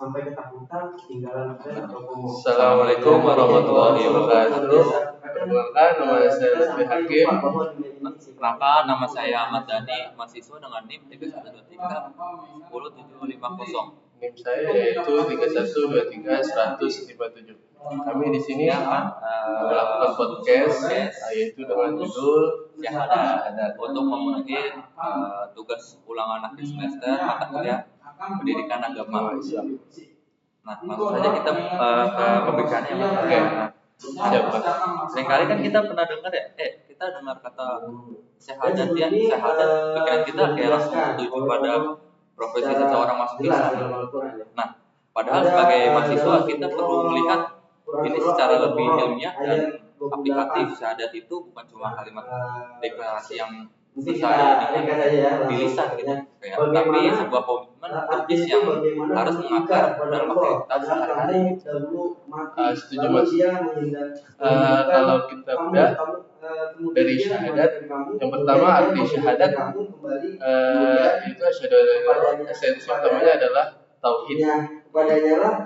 sampai ketakutan, ketinggalan Assalamualaikum warahmatullahi wabarakatuh. Perkenalkan, nama saya Lutfi Hakim. Perkenalkan, nama saya Ahmad Dhani, mahasiswa dengan NIM 3123 10750. NIM saya yaitu 3123157. Kami di sini melakukan podcast yaitu dengan judul Syahadat untuk memenuhi tugas ulangan akhir semester mata kuliah pendidikan agama Islam. Nah, langsung saja kita ke pembicaraannya. Seringkali kan kita pernah dengar ya, kita dengar kata syahadat, pikiran kita kayak langsung tertuju pada profesi seseorang masuk Islam. Nah, padahal sebagai mahasiswa kita perlu melihat ini secara lebih ilmiah dan aplikatif. Syahadat itu bukan cuma kalimat deklarasi yang selesai dengan di lisan gitu, tapi sebuah komitmen praktis yang harus mengakar dalam aktivitas sehari-hari. Setuju Mas. Kalau kita lihat dari syahadat, yang pertama arti syahadat itu esensi utamanya adalah tauhid,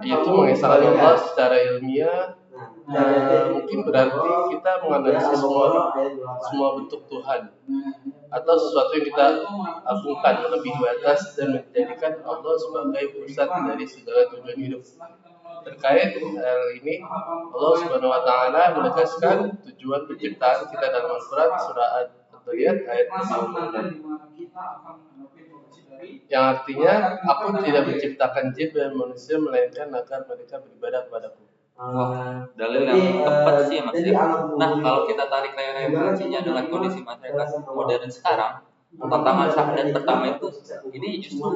yaitu mengesahkan Allah secara ilmiah. Mungkin berarti kita menganalisis semua bentuk Tuhan atau sesuatu yang kita agungkan lebih batas dan menjadikan Allah sebagai pusat dari segala tujuan hidup. Terkait hal ini, Allah Subhanahu wa taala menegaskan tujuan penciptaan kita dalam Al-Qur'an surah Al-Dzariyat ayat 56. Yang artinya, aku tidak menciptakan jin dan manusia melainkan agar mereka beribadah kepadaku. Dalil yang tepat sih Mas. Nah, kalau kita tarik referensinya dengan kondisi masyarakat modern sekarang, tantangan syahadat pertama itu ini justru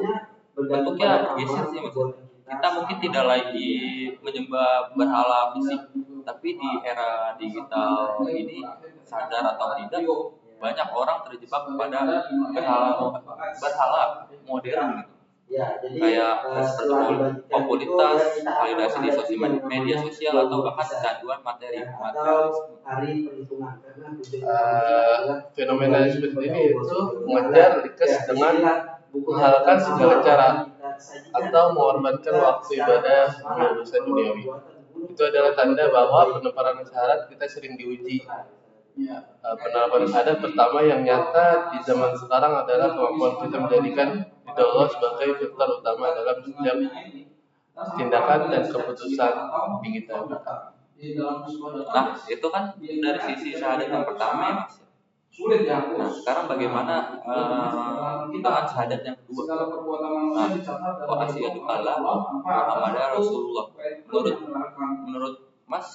bentuknya bergeser sih Mas. Kita mungkin tidak lagi menyembah berhala fisik, tapi di era digital ini, sadar atau tidak, banyak orang terjebak kepada berhala modern gitu. Kayak popularitas, validasi di media sosial, atau bahkan kecanduan materi. Fenomena seperti ini itu mengejar likas dengan menghalalkan segala cara atau mengorbankan waktu ibadah demi urusan duniawi. Itu adalah tanda bahwa penemparan syahadat kita sering diuji. Penerapan syahadat pertama yang nyata di zaman sekarang adalah kemampuan kita menjadikan ridha Allah sebagai filter utama dalam setiap tindakan dan keputusan kita. Nah, itu kan dari sisi syahadat yang pertama ya Mas. Nah, sekarang bagaimana dengan syahadat yang kedua? Wa asyhadu alla Muhammadar Rasulullah. Menurut Mas,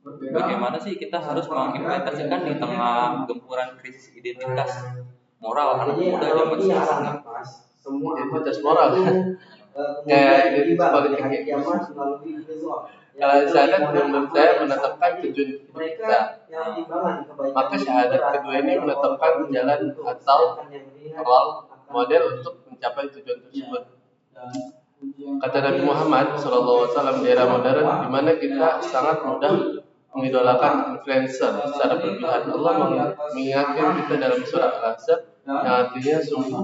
bagaimana sih kita harus mengimplementasikan di tengah gempuran krisis identitas moral anak muda zaman sekarang? Identitas moral kayak identitas politik ya. Kalau syahadat menurut saya menetapkan tujuan hidup kita, maka syahadat kedua ini menetapkan jalan atau awal model untuk mencapai tujuan tersebut. Kata Nabi Muhammad SAW di era modern, di mana kita sangat mudah mengidolakan influencer secara berlebihan. Allah mengingatkan kita dalam surah Al-Ahzab yang artinya sungguh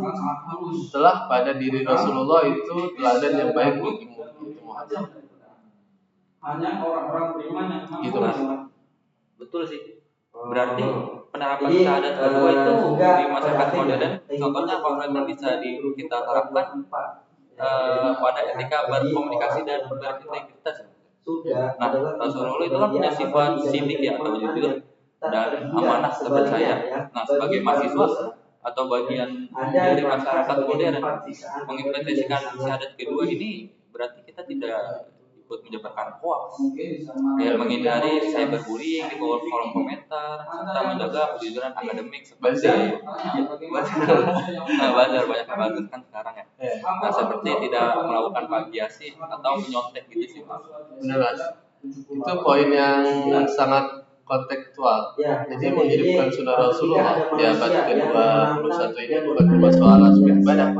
telah pada diri Rasulullah itu teladan yang baik bagimu, itu Muhammad. Hanya orang-orang beriman yang gitu Mas. Betul sih. Berarti penerapan syahadat kedua itu di masyarakat modern, contohnya kalau bisa kita terapkan pada etika berkomunikasi dan berintegritas. Nah, Rasulullah itu kan punya sifat sidik ya, atau jujur dan amanah terpercaya. Nah, sebagai mahasiswa atau bagian dari masyarakat modern, mengimplementasikan syahadat kedua ini berarti kita tidak ikut menyebarkan hoax, menghindari cyberbullying di kolom komentar, serta menjaga kejujuran akademik seperti bazar banyak bazar kan sekarang ya. Nah, seperti tidak melakukan plagiasi atau menyontek gitu sih Mas. Benar Mas. Itu poin yang sangat kontekstual. Jadi menghidupkan sunnah Rasulullah di abad ke-21 ini bukan cuma soal aspek ibadah,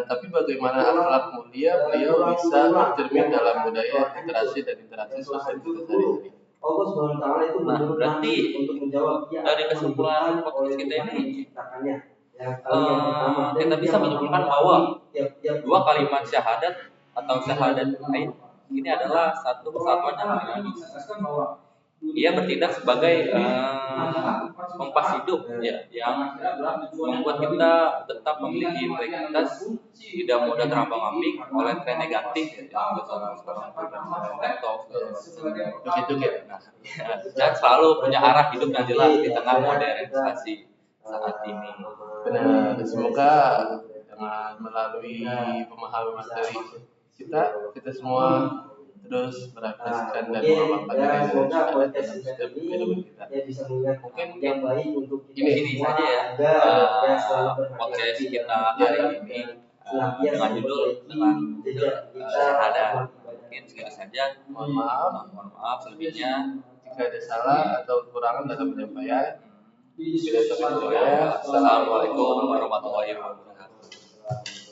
tapi bagaimana akhlak mulia beliau bisa tercermin dalam budaya literasi dan interaksi sosial kita sehari-hari. Nah, berarti dari kesimpulan podcast kita ini, kita bisa menyimpulkan bahwa dua kalimat syahadat atau syahadat lain ini adalah satu kesatuan yang dinamis. Ia bertindak sebagai kompas hidup ya, yang membuat kita tetap memiliki integritas, tidak mudah terombang-ambing oleh tren negatif yang sekarang laptop begitu gitu. Nah, dan selalu punya arah hidup yang jelas di tengah modernisasi saat ini. Benar, semoga dengan melalui pemahaman materi kita semua terus beraplikasikan dan mengamalkan nilai syahadat dalam setiap kehidupan kita. Mungkin yang baik untuk ini saja ya podcast kita hari ini dengan judul syahadat. Mungkin segitu saja. mohon maaf selebihnya jika ada salah atau kekurangan dalam penyampaian. Assalamualaikum warahmatullahi wabarakatuh.